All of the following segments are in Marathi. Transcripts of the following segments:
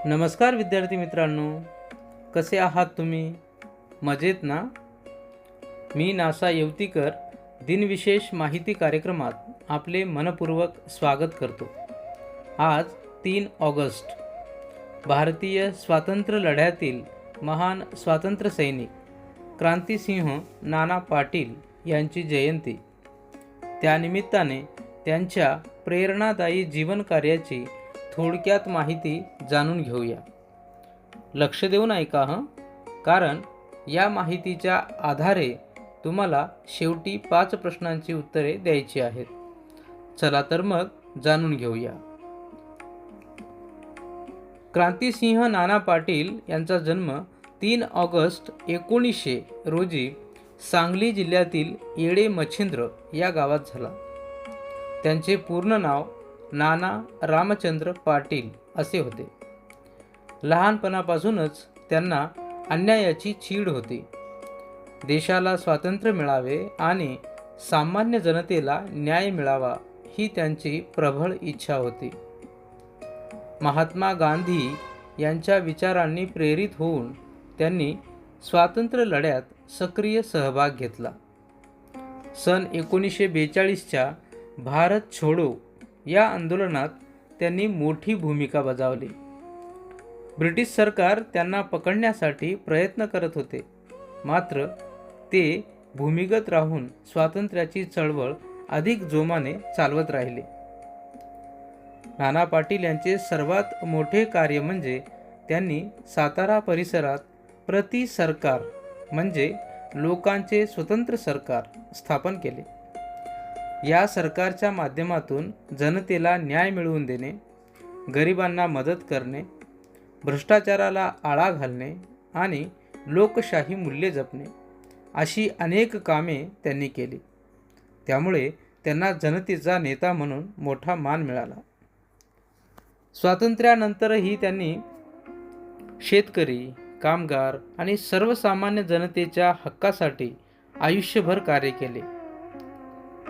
नमस्कार विद्यार्थी मित्रांनो, कसे आहात तुम्ही? मजेत ना? मी नासा येवतीकर दिनविशेष माहिती कार्यक्रमात आपले मनपूर्वक स्वागत करतो. आज 3 ऑगस्ट भारतीय स्वातंत्र्य लढ्यातील महान स्वातंत्र्य सैनिक क्रांतिसिंह नाना पाटील यांची जयंती. त्यानिमित्ताने त्यांच्या प्रेरणादायी जीवनकार्याची थोडक्यात माहिती जाणून घेऊया. लक्ष देऊन ऐका कारण या माहितीच्या आधारे तुम्हाला शेवटी 5 प्रश्नांची उत्तरे द्यायची आहेत. चला तर मग जाणून घेऊया. क्रांतिसिंह नाना पाटील यांचा जन्म 3 ऑगस्ट 1900 रोजी सांगली जिल्ह्यातील येडे मच्छिंद्र या गावात झाला. त्यांचे पूर्ण नाव नाना रामचंद्र पाटील असे होते. लहानपणापासूनच त्यांना अन्यायाची चीड होती. देशाला स्वातंत्र्य मिळावे आणि सामान्य जनतेला न्याय मिळावा ही त्यांची प्रबळ इच्छा होती. महात्मा गांधी यांच्या विचारांनी प्रेरित होऊन त्यांनी स्वातंत्र्य लढ्यात सक्रिय सहभाग घेतला. सन 1942च्या भारत छोडो या आंदोलनात त्यांनी मोठी भूमिका बजावली. ब्रिटिश सरकार त्यांना पकडण्यासाठी प्रयत्न करत होते, मात्र ते भूमिगत राहून स्वातंत्र्याची चळवळ अधिक जोमाने चालवत राहिले. नाना पाटील यांचे सर्वात मोठे कार्य म्हणजे त्यांनी सातारा परिसरात प्रति सरकार म्हणजे लोकांचे स्वतंत्र सरकार स्थापन केले. या सरकारच्या माध्यमातून जनतेला न्याय मिळवून देणे, गरिबांना मदत करणे, भ्रष्टाचाराला आळा घालणे आणि लोकशाही मूल्ये जपणे अशी अनेक कामे त्यांनी केली. त्यामुळे त्यांना जनतेचा नेता म्हणून मोठा मान मिळाला. स्वातंत्र्यानंतरही त्यांनी शेतकरी, कामगार आणि सर्वसामान्य जनतेच्या हक्कासाठी आयुष्यभर कार्य केले.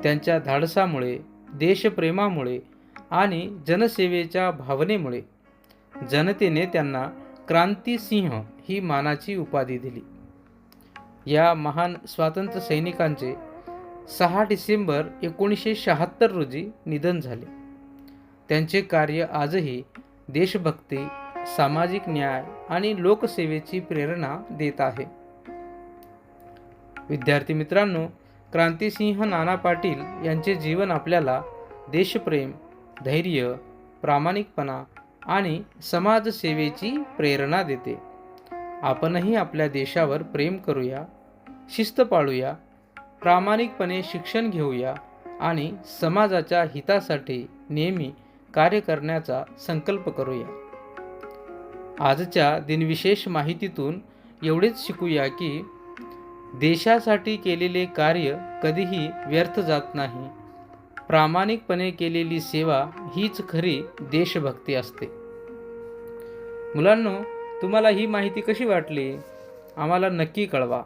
त्यांच्या धाडसामुळे, देशप्रेमामुळे आणि जनसेवेच्या भावनेमुळे जनतेने त्यांना क्रांतिसिंह ही मानाची उपाधी दिली. या महान स्वातंत्र्य सैनिकांचे 6 डिसेंबर 1976 रोजी निधन झाले. त्यांचे कार्य आजही देशभक्ती, सामाजिक न्याय आणि लोकसेवेची प्रेरणा देत आहे. विद्यार्थी मित्रांनो, क्रांतिसिंह नाना पाटील यांचे जीवन आपल्याला देशप्रेम, धैर्य, प्रामाणिकपणा आणि समाजसेवेची प्रेरणा देते. आपणही आपल्या देशावर प्रेम करूया, शिस्त पाळूया, प्रामाणिकपणे शिक्षण घेऊया आणि समाजाच्या हितासाठी नेहमी कार्य करण्याचा संकल्प करूया. आजच्या दिनविशेष माहितीतून एवढेच शिकूया की देशासाठी केलेले कार्य कधीही व्यर्थ जात नाही. प्रामाणिकपणे केलेली सेवा हीच खरी देशभक्ती असते. मुलांनो, तुम्हाला ही माहिती कशी वाटली? आम्हाला नक्की कळवा.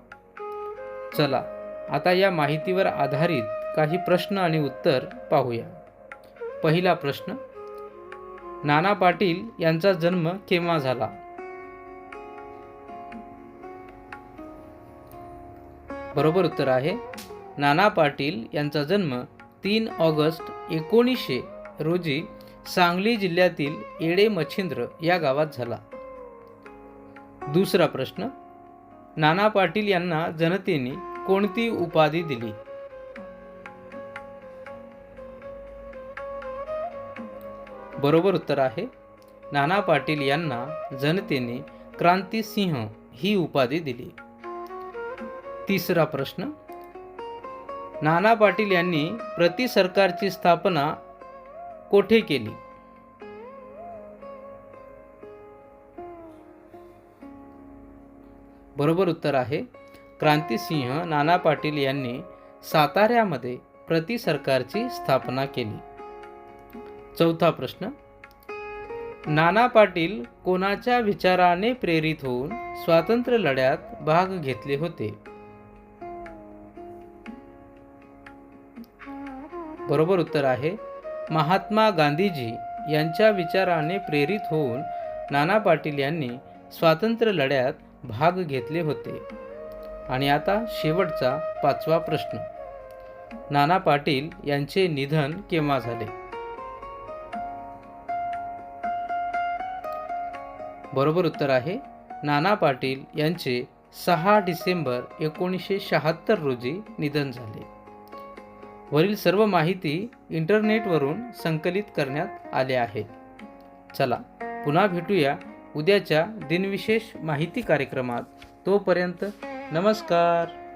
चला आता या माहितीवर आधारित काही प्रश्न आणि उत्तर पाहूया. पहिला प्रश्न, नाना पाटील यांचा जन्म केव्हा झाला? बरोबर उत्तर आहे, नाना पाटील यांचा जन्म 3 ऑगस्ट 1900 रोजी सांगली जिल्ह्यातील येडे मच्छिंद्र या गावात झाला. दुसरा प्रश्न, नाना पाटील यांना जनतेने कोणती उपाधी दिली? बरोबर उत्तर आहे, नाना पाटील यांना जनतेने क्रांतिसिंह ही उपाधी दिली. तिसरा प्रश्न, नाना पाटील यांनी प्रति सरकारची स्थापना कोठे केली? बरोबर उत्तर आहे, क्रांतिसिंह नाना पाटील यांनी साताऱ्यामध्ये प्रति सरकारची स्थापना केली. चौथा प्रश्न, नाना पाटील कोणाच्या विचाराने प्रेरित होऊन स्वातंत्र्य लढ्यात भाग घेतले होते? बरोबर उत्तर आहे, महात्मा गांधीजी यांच्या विचाराने प्रेरित होऊन नाना पाटील यांनी स्वातंत्र्य लढ्यात भाग घेतले होते. आणि आता शेवटचा 5वा प्रश्न. नाना पाटील यांचे निधन केव्हा झाले? बरोबर उत्तर आहे नाना पाटील यांचे 6 डिसेंबर 1976 रोजी निधन झाले. वरील सर्व माहिती इंटरनेटवरून संकलित करण्यात आले आहे. चला पुन्हा भेटूया उद्याच्या दिनविशेष माहिती कार्यक्रमात. तोपर्यंत नमस्कार.